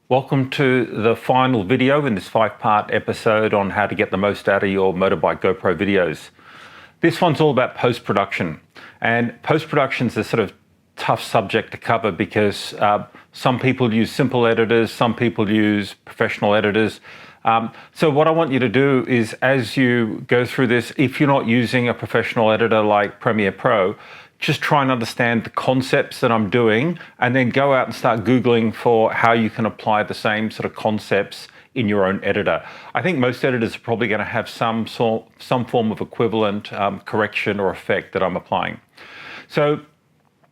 Welcome to the final video in this 5-part episode on how to get the most out of your motorbike GoPro videos. This one's all about post-production, and post-production is a sort of tough subject to cover because some people use simple editors, some people use professional editors. So what I want you to do is, as you go through this, if you're not using a professional editor like Premiere Pro, just try and understand the concepts that I'm doing and then go out and start Googling for how you can apply the same sort of concepts in your own editor. I think most editors are probably going to have some form of equivalent correction or effect that I'm applying. So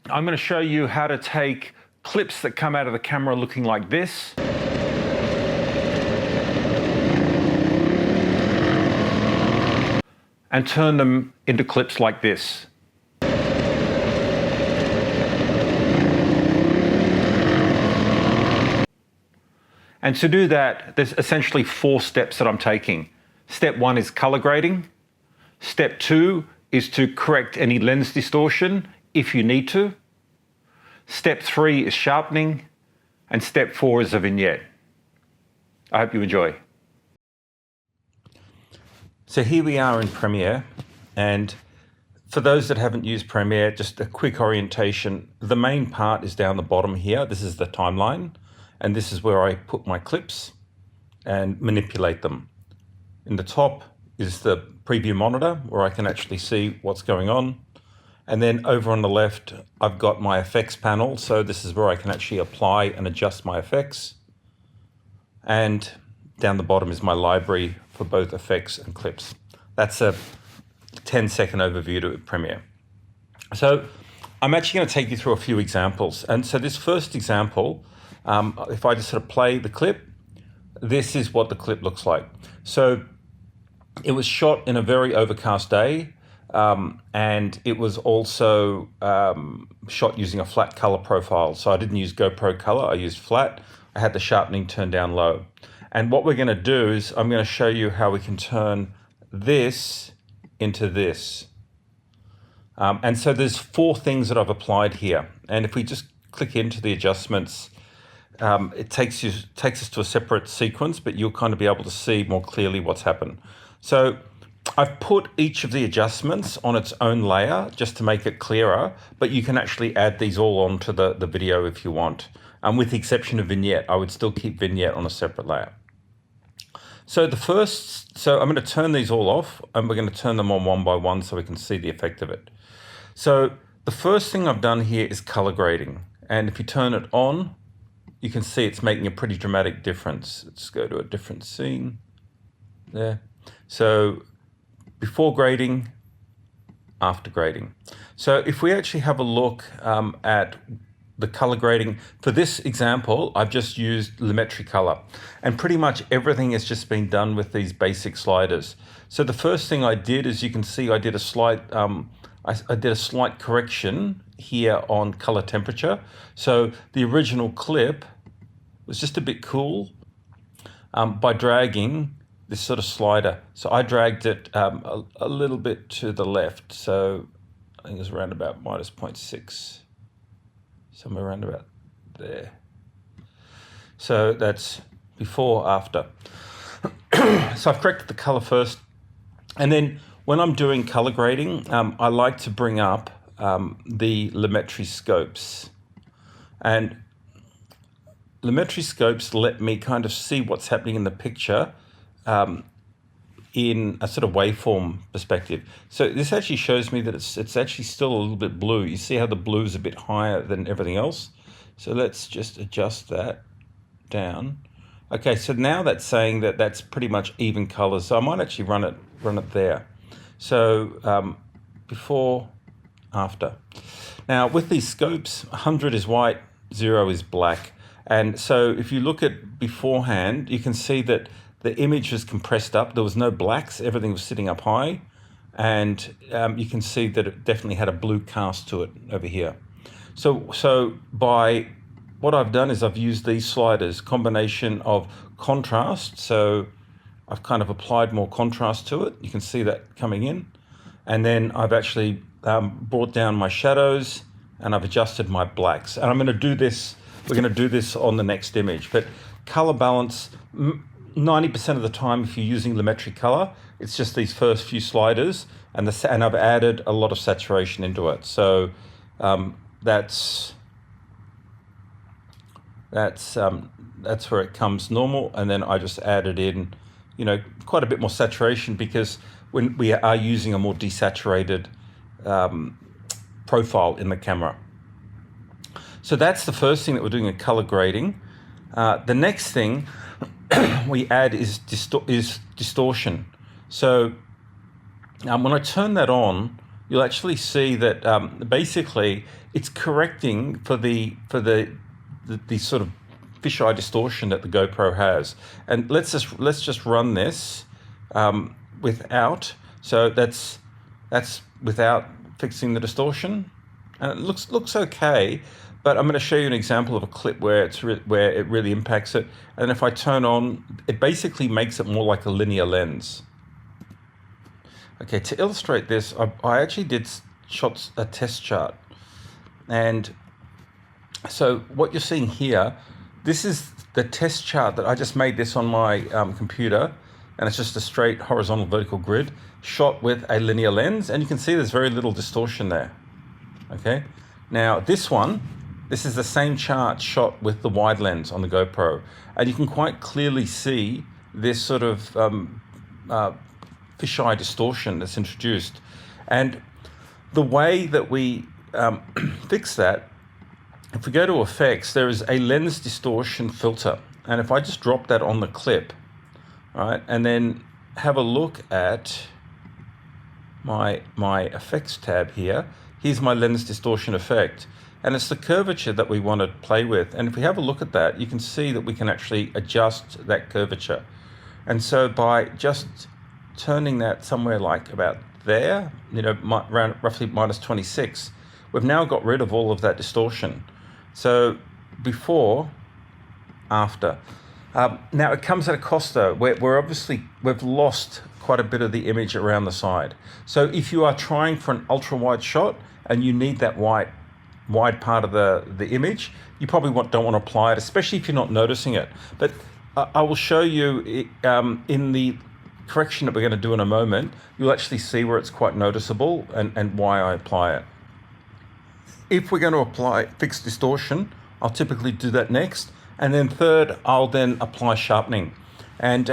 I'm going to show you how to take clips that come out of the camera looking like this, and turn them into clips like this. And to do that, there's essentially 4 steps that I'm taking. Step 1 is color grading. Step 2 is to correct any lens distortion if you need to. Step 3 is sharpening. And step 4 is a vignette. I hope you enjoy. So here we are in Premiere, and for those that haven't used Premiere, just a quick orientation. The main part is down the bottom here. This is the timeline. And this is where I put my clips and manipulate them. In the top is the preview monitor where I can actually see what's going on. And then over on the left, I've got my effects panel. So this is where I can actually apply and adjust my effects. And down the bottom is my library for both effects and clips. That's a 10-second overview to Premiere. So I'm actually going to take you through a few examples. And so this first example, if I just sort of play the clip, this is what the clip looks like. So it was shot in a very overcast day, and it was also shot using a flat color profile. So I didn't use GoPro color, I used flat. I had the sharpening turned down low. And what we're going to do is I'm going to show you how we can turn this into this. And so there's 4 things that I've applied here. And if we just click into the adjustments, it takes us to a separate sequence, but you'll kind of be able to see more clearly what's happened. So I've put each of the adjustments on its own layer just to make it clearer, but you can actually add these all onto the video if you want. With the exception of vignette, I would still keep vignette on a separate layer. So I'm going to turn these all off, and we're going to turn them on one by one so we can see the effect of it. So the first thing I've done here is color grading. And if you turn it on, you can see it's making a pretty dramatic difference. Let's go to a different scene there. So before grading, after grading. So if we actually have a look at the color grading, for this example, I've just used Lumetri color, and pretty much everything has just been done with these basic sliders. So the first thing I did, as you can see, I did a slight correction here on color temperature. So the original clip was just a bit cool by dragging this sort of slider. So I dragged it a little bit to the left. So I think it was around about -0.6, somewhere around about there. So that's before, after. So I've corrected the color first. And then when I'm doing color grading, I like to bring up the Lumetri Scopes. And Lumetri Scopes let me kind of see what's happening in the picture in a sort of waveform perspective. So this actually shows me that it's actually still a little bit blue. You see how the blue is a bit higher than everything else? So let's just adjust that down. Okay, so now that's saying that that's pretty much even colors. So I might actually run it there. So before, after. Now with these scopes, 100 is white, 0 is black. And so if you look at beforehand, you can see that the image was compressed up. There was no blacks, everything was sitting up high. And you can see that it definitely had a blue cast to it over here. So by what I've done is I've used these sliders, combination of contrast. So I've kind of applied more contrast to it. You can see that coming in. And then I've actually brought down my shadows and I've adjusted my blacks. And I'm going to do this, we're going to do this on the next image. But color balance, 90% of the time if you're using Lumetri color, it's just these first few sliders, and I've added a lot of saturation into it. So that's where it comes normal, and then I just added in, quite a bit more saturation, because when we are using a more desaturated profile in the camera. So that's the first thing that we're doing in color grading. The next thing we add is distortion. So when I turn that on, you'll actually see that basically it's correcting for the sort of fisheye distortion that the GoPro has. And let's just run this without. So that's without fixing the distortion, and it looks okay. But I'm going to show you an example of a clip where where it really impacts it. And if I turn on, it basically makes it more like a linear lens. Okay, to illustrate this, I actually did a test chart. And so what you're seeing here, this is the test chart that I just made this on my computer. And it's just a straight horizontal vertical grid shot with a linear lens. And you can see there's very little distortion there. Okay, now this is the same chart shot with the wide lens on the GoPro. And you can quite clearly see this sort of fisheye distortion that's introduced. And the way that we fix that, if we go to effects, there is a lens distortion filter. And if I just drop that on the clip, right, and then have a look at my effects tab here, here's my lens distortion effect. And it's the curvature that we want to play with. And if we have a look at that, you can see that we can actually adjust that curvature. And so by just turning that somewhere like about there, around roughly -26, we've now got rid of all of that distortion. So before, after. Now it comes at a cost though. We've lost quite a bit of the image around the side. So if you are trying for an ultra wide shot and you need that wide part of the image, you probably don't want to apply it, especially if you're not noticing it. But I will show you in the correction that we're going to do in a moment, you'll actually see where it's quite noticeable and why I apply it. If we're going to apply fixed distortion, I'll typically do that next. And then third, I'll then apply sharpening. And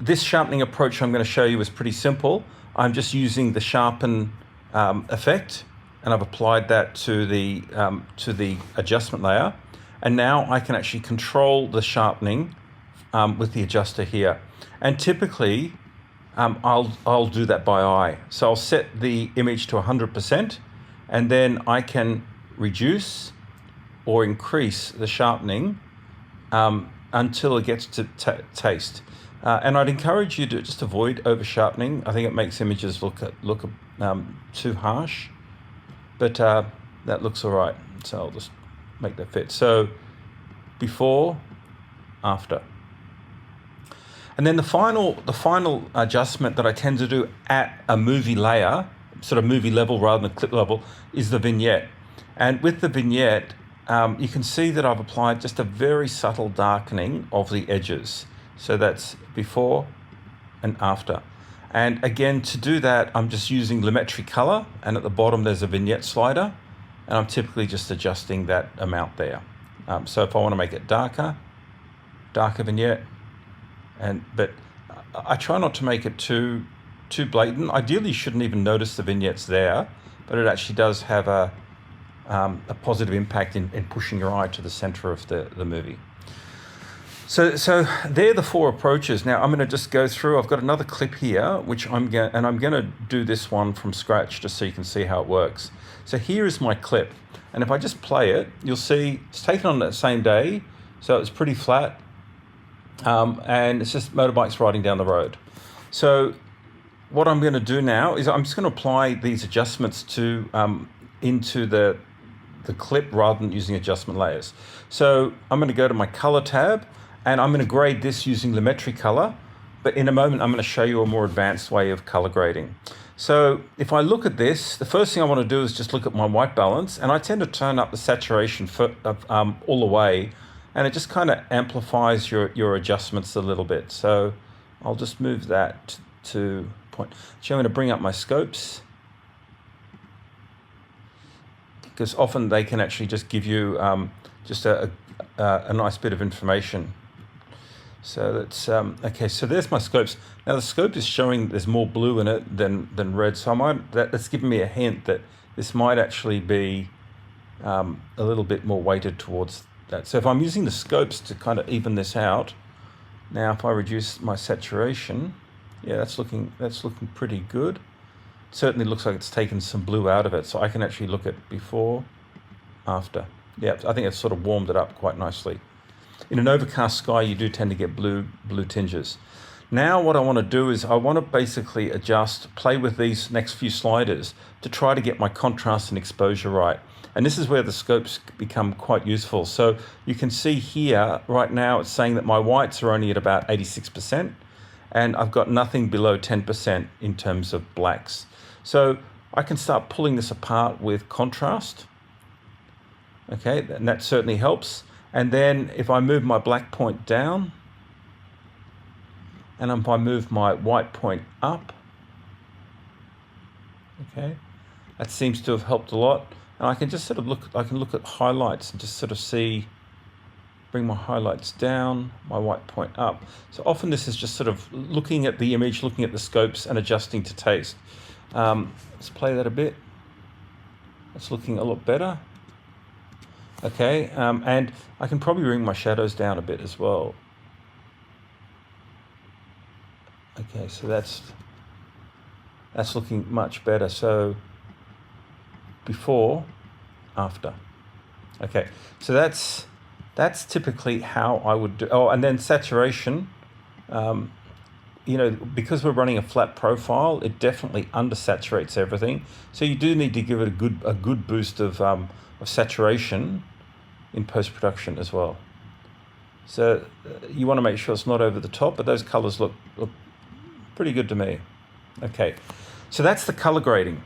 this sharpening approach I'm going to show you is pretty simple. I'm just using the sharpen effect, and I've applied that to the adjustment layer. And now I can actually control the sharpening with the adjuster here. And typically, I'll do that by eye. So I'll set the image to 100%, and then I can reduce or increase the sharpening until it gets to taste. And I'd encourage you to just avoid over sharpening. I think it makes images look too harsh, but that looks all right. So I'll just make that fit. So before, after. And then the final adjustment that I tend to do at a movie layer, sort of movie level rather than clip level, is the vignette. And with the vignette, you can see that I've applied just a very subtle darkening of the edges. So that's before and after. And again, to do that, I'm just using Lumetri color, and at the bottom there's a vignette slider, and I'm typically just adjusting that amount there. So if I want to make it darker vignette, but I try not to make it too blatant. Ideally, you shouldn't even notice the vignettes there, but it actually does have a positive impact in pushing your eye to the center of the movie. So they're the four approaches. Now I'm going to just go through. I've got another clip here, which I'm going to do this one from scratch just so you can see how it works. So here is my clip, and if I just play it, you'll see it's taken on that same day, so it's pretty flat, and it's just motorbikes riding down the road. So what I'm going to do now is I'm just going to apply these adjustments into the clip rather than using adjustment layers. So I'm going to go to my color tab, and I'm going to grade this using Lumetri color, but in a moment I'm going to show you a more advanced way of color grading. So if I look at this, the first thing I want to do is just look at my white balance, and I tend to turn up the saturation all the way, and it just kind of amplifies your adjustments a little bit. So I'll just move that to point. So I'm going to bring up my scopes, because often they can actually just give you just a nice bit of information. So that's okay. So there's my scopes. Now the scope is showing there's more blue in it than red. So that's giving me a hint that this might actually be a little bit more weighted towards that. So if I'm using the scopes to kind of even this out, now if I reduce my saturation, yeah, that's looking pretty good. It certainly looks like it's taken some blue out of it. So I can actually look at before, after. Yeah, I think it's sort of warmed it up quite nicely. In an overcast sky, you do tend to get blue tinges. Now what I want to do is I want to basically play with these next few sliders to try to get my contrast and exposure right. And this is where the scopes become quite useful. So you can see here, right now, it's saying that my whites are only at about 86%, and I've got nothing below 10% in terms of blacks. So I can start pulling this apart with contrast. Okay, and that certainly helps. And then if I move my black point down, and if I move my white point up, okay, that seems to have helped a lot. And I can just sort of look at highlights and just sort of bring my highlights down, my white point up. So often this is just sort of looking at the image, looking at the scopes and adjusting to taste. Let's play that a bit. It's looking a lot better. Okay, and I can probably bring my shadows down a bit as well. Okay, so that's looking much better. So before, after. Okay, so that's typically how I would do. Oh, and then saturation. You know, because we're running a flat profile, it definitely undersaturates everything. So you do need to give it a good boost of saturation in post-production as well. So you want to make sure it's not over the top, but those colors look pretty good to me. Okay, so that's the color grading.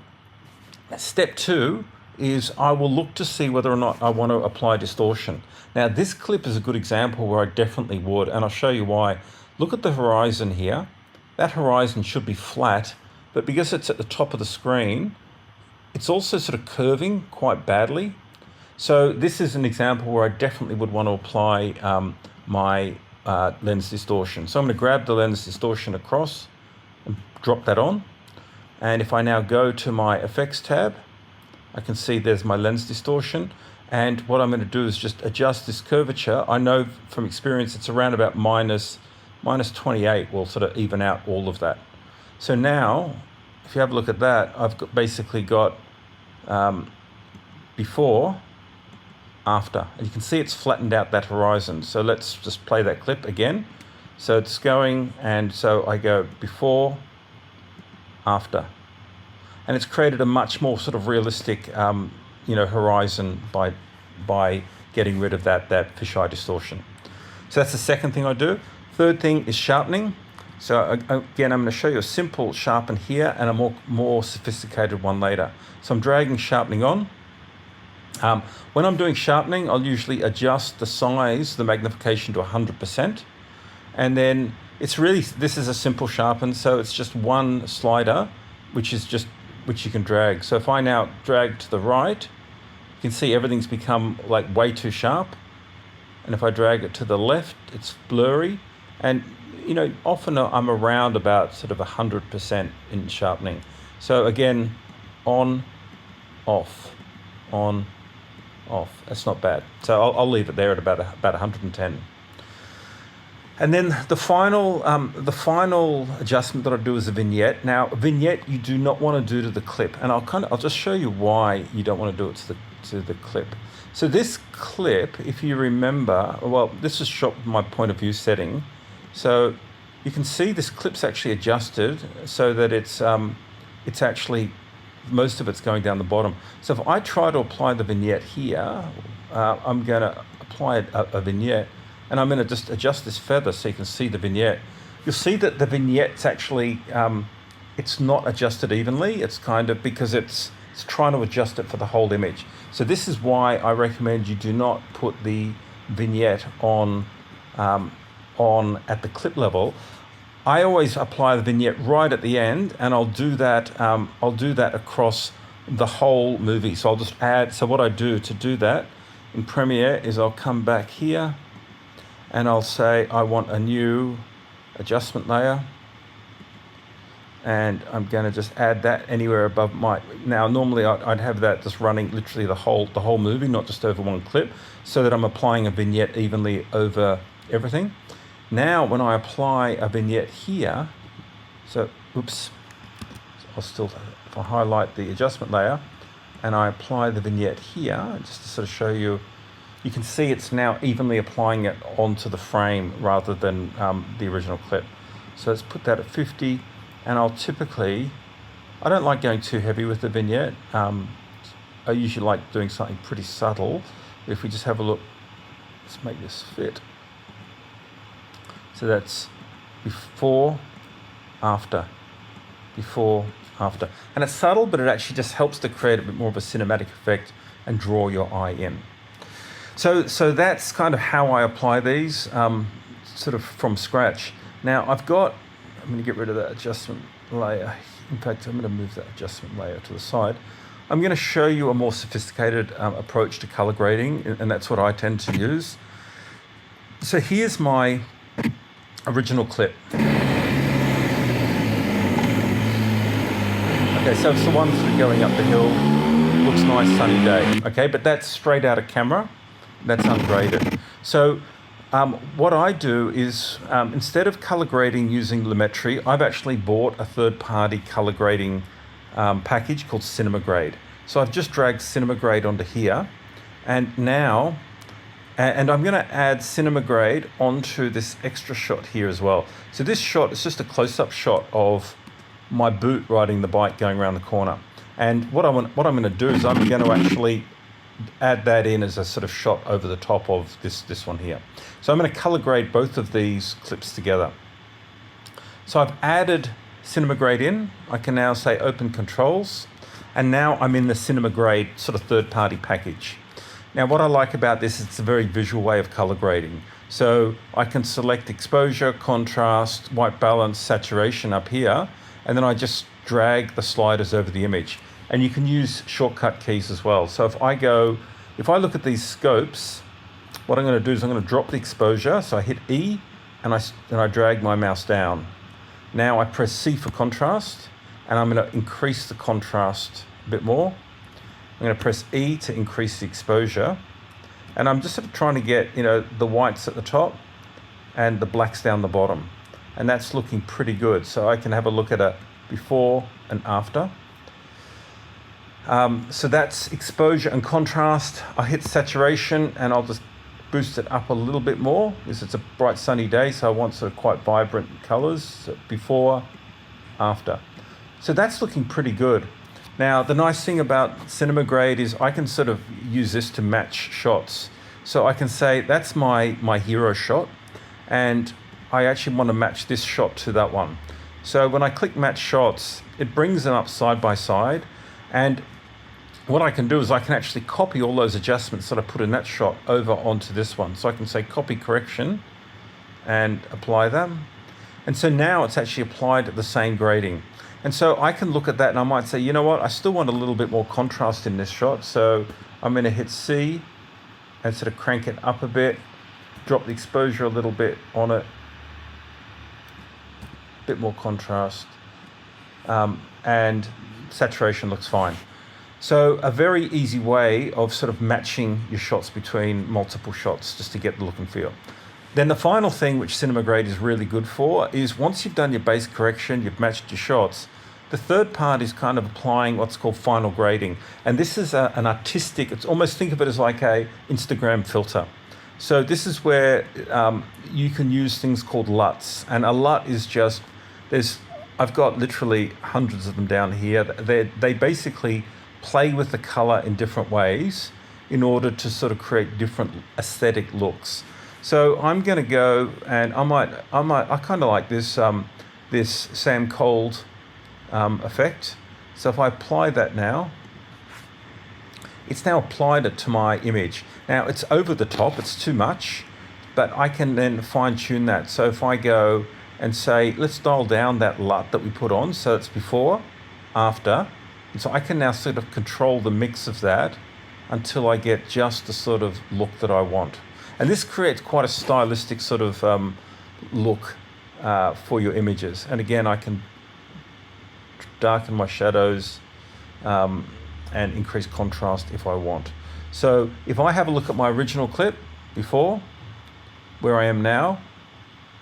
Step 2 is I will look to see whether or not I want to apply distortion. Now this clip is a good example where I definitely would, and I'll show you why. Look at the horizon here. That horizon should be flat, but because it's at the top of the screen, it's also sort of curving quite badly. So this is an example where I definitely would want to apply my lens distortion. So I'm going to grab the lens distortion across and drop that on. And if I now go to my effects tab, I can see there's my lens distortion. And what I'm going to do is just adjust this curvature. I know from experience it's around about minus 28 will sort of even out all of that. So now, if you have a look at that, I've basically got before, after. And you can see it's flattened out that horizon. So let's just play that clip again. So it's going, and so I go before, after. And it's created a much more sort of realistic horizon by getting rid of that fisheye distortion. So that's the second thing I do. Third thing is sharpening. So again, I'm going to show you a simple sharpen here and a more sophisticated one later. So I'm dragging sharpening on. When I'm doing sharpening, I'll usually adjust the size, the magnification to 100%. And then this is a simple sharpen. So it's just one slider, which you can drag. So if I now drag to the right, you can see everything's become like way too sharp. And if I drag it to the left, it's blurry. And you know, often I'm around about sort of 100% in sharpening. So again, on, off, on, off. That's not bad. So I'll leave it there at about 110. And then the final adjustment that I do is a vignette. Now, a vignette you do not want to do to the clip, and I'll just show you why you don't want to do it to the clip. So this clip, if you remember, well, this is shot with my point of view setting. So you can see this clip's actually adjusted so that it's actually, most of it's going down the bottom. So if I try to apply the vignette here, I'm going to apply a vignette, and I'm going to just adjust this feather so you can see the vignette. You'll see that the vignette's actually, it's not adjusted evenly. It's kind of because it's trying to adjust it for the whole image. So this is why I recommend you do not put the vignette on at the clip level, I always apply the vignette right at the end, and I'll do that across the whole movie. So I'll just add, so what I do to do that in Premiere is I'll come back here and I'll say I want a new adjustment layer, and I'm going to just add that anywhere above my, now normally I'd have that just running literally the whole movie, not just over one clip, so that I'm applying a vignette evenly over everything. Now when I apply a vignette here, so oops, I'll still, if I highlight the adjustment layer and I apply the vignette here, just to sort of show you, you can see it's now evenly applying it onto the frame rather than the original clip. So let's put that at 50, and I'll typically, I don't like going too heavy with the vignette. I usually like doing something pretty subtle. If we just have a look, let's make this fit. So that's before, after, before, after. And it's subtle, but it actually just helps to create a bit more of a cinematic effect and draw your eye in. So that's kind of how I apply these, sort of from scratch. Now I'm going to get rid of that adjustment layer. In fact, I'm going to move that adjustment layer to the side. I'm going to show you a more sophisticated approach to color grading, and that's what I tend to use. So here's my original clip. Okay, so it's the one sort of going up the hill, looks nice, sunny day. Okay, but that's straight out of camera, that's ungraded. So what I do is, instead of color grading using Lumetri, I've actually bought a third-party color grading package called Cinema Grade. So I've just dragged Cinema Grade onto here, and now, and I'm going to add Cinema Grade onto this extra shot here as well. So this shot is just a close-up shot of my boot riding the bike going around the corner. And what I'm going to do is I'm going to actually add that in as a sort of shot over the top of this one here. So I'm going to color grade both of these clips together. So I've added Cinema Grade in. I can now say Open Controls, and now I'm in the Cinema Grade sort of third-party package. Now what I like about this is it's a very visual way of color grading. So I can select exposure, contrast, white balance, saturation up here, and then I just drag the sliders over the image. And you can use shortcut keys as well. So if I look at these scopes, what I'm going to do is I'm going to drop the exposure. So I hit E and I drag my mouse down. Now I press C for contrast, and I'm going to increase the contrast a bit more. I'm going to press E to increase the exposure. And I'm just sort of trying to get, the whites at the top and the blacks down the bottom. And that's looking pretty good. So I can have a look at a before and after. So that's exposure and contrast. I hit saturation and I'll just boost it up a little bit more because it's a bright sunny day, so I want sort of quite vibrant colors. So before, after. So that's looking pretty good. Now the nice thing about Cinema Grade is I can sort of use this to match shots. So I can say that's my hero shot, and I actually want to match this shot to that one. So when I click match shots, it brings them up side by side, and what I can do is I can actually copy all those adjustments that I put in that shot over onto this one. So I can say copy correction and apply them. And so now it's actually applied at the same grading. And so I can look at that and I might say, you know what, I still want a little bit more contrast in this shot. So I'm going to hit C and sort of crank it up a bit, drop the exposure a little bit on it, a bit more contrast, and saturation looks fine. So a very easy way of sort of matching your shots between multiple shots just to get the look and feel. Then the final thing which Cinema Grade is really good for is once you've done your base correction, you've matched your shots, the third part is kind of applying what's called final grading. And this is an artistic, it's almost, think of it as like a Instagram filter. So this is where you can use things called Luts. And a Lut is just, I've got literally hundreds of them down here. They basically play with the color in different ways in order to sort of create different aesthetic looks. So I'm going to go and I kind of like this this Sam Cold effect. So if I apply that now, it's now applied it to my image. Now it's over the top, it's too much, but I can then fine tune that. So if I go and say, let's dial down that LUT that we put on, so it's before, after, and so I can now sort of control the mix of that until I get just the sort of look that I want. And this creates quite a stylistic sort of look for your images. And again, I can darken my shadows and increase contrast if I want. So if I have a look at my original clip before, where I am now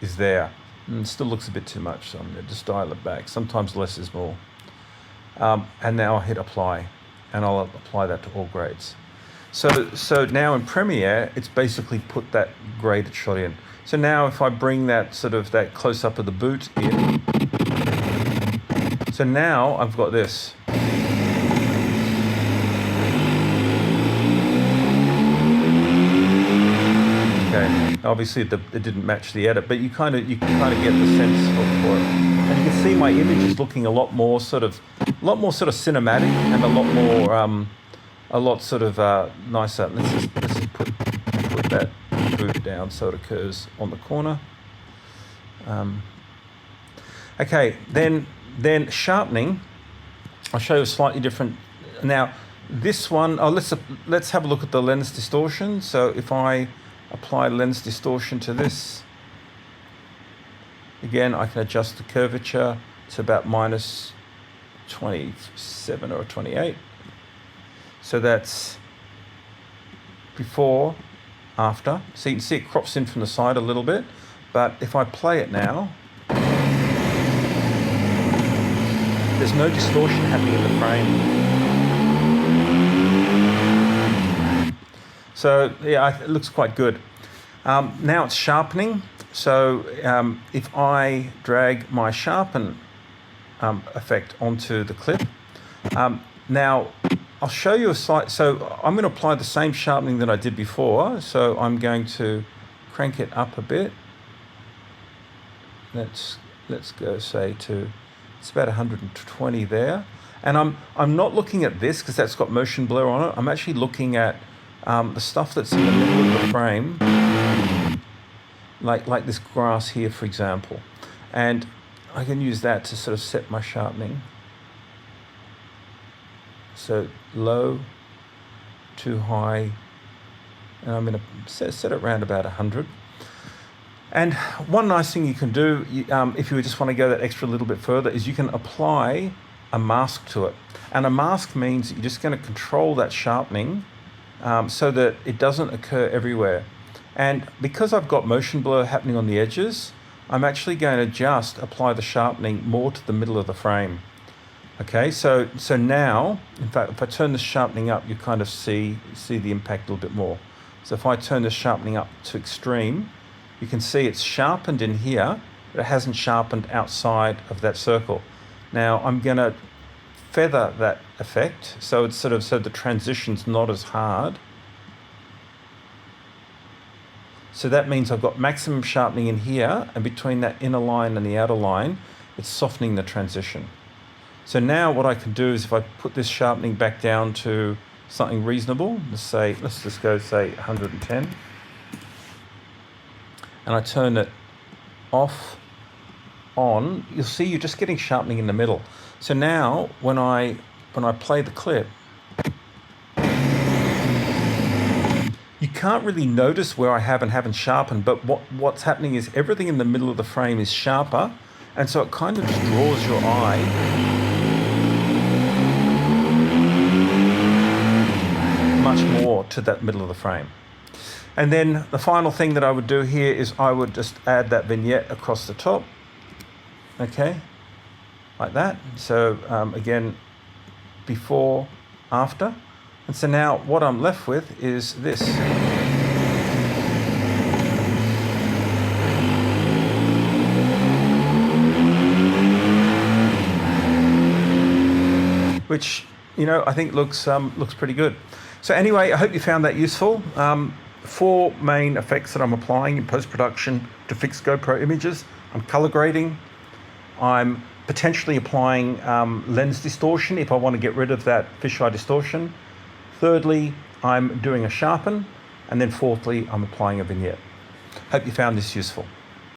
is there. And it still looks a bit too much, so I'm going to just dial it back. Sometimes less is more. And now I'll hit apply, and I'll apply that to all grades. So now in Premiere, it's basically put that graded shot in. So now if I bring that sort of that close up of the boot in, so now I've got this. Okay, obviously it didn't match the edit, but you kind of get the sense for it, and you can see my image is looking a lot more sort of cinematic and a lot sort of nicer. Let's just put that boot down so it occurs on the corner. Okay, then sharpening. I'll show you a slightly different. Now this one, let's have a look at the lens distortion. So if I apply lens distortion to this, again I can adjust the curvature to about minus 27 or 28. So that's before, after. So you can see it crops in from the side a little bit, but if I play it now, there's no distortion happening in the frame. So yeah, it looks quite good. Now it's sharpening. So if I drag my sharpen effect onto the clip, now I'll show you a slight. So I'm going to apply the same sharpening that I did before. So I'm going to crank it up a bit. Let's go say to, it's about 120 there. And I'm not looking at this because that's got motion blur on it. I'm actually looking at the stuff that's in the middle of the frame, like this grass here, for example. And I can use that to sort of set my sharpening. So low, too high, and I'm going to set it around about 100. And one nice thing you can do, if you just want to go that extra little bit further, is you can apply a mask to it. And a mask means you're just going to control that sharpening so that it doesn't occur everywhere. And because I've got motion blur happening on the edges, I'm actually going to just apply the sharpening more to the middle of the frame. Okay, so now, in fact, if I turn the sharpening up, you kind of see the impact a little bit more. So if I turn the sharpening up to extreme, you can see it's sharpened in here, but it hasn't sharpened outside of that circle. Now I'm going to feather that effect, so it's so the transition's not as hard. So that means I've got maximum sharpening in here, and between that inner line and the outer line, it's softening the transition. So now what I can do is if I put this sharpening back down to something reasonable, let's just go say 110, and I turn it off, on, you'll see you're just getting sharpening in the middle. So now when I play the clip, you can't really notice where I have and haven't sharpened, but what's happening is everything in the middle of the frame is sharper, and so it kind of just draws your eye much more to that middle of the frame. And then the final thing that I would do here is I would just add that vignette across the top. Okay, like that. So again, before, after. And so now what I'm left with is this. Which, I think looks pretty good. So anyway, I hope you found that useful. 4 main effects that I'm applying in post-production to fix GoPro images. I'm color grading. I'm potentially applying lens distortion if I want to get rid of that fisheye distortion. Thirdly, I'm doing a sharpen. And then fourthly, I'm applying a vignette. Hope you found this useful.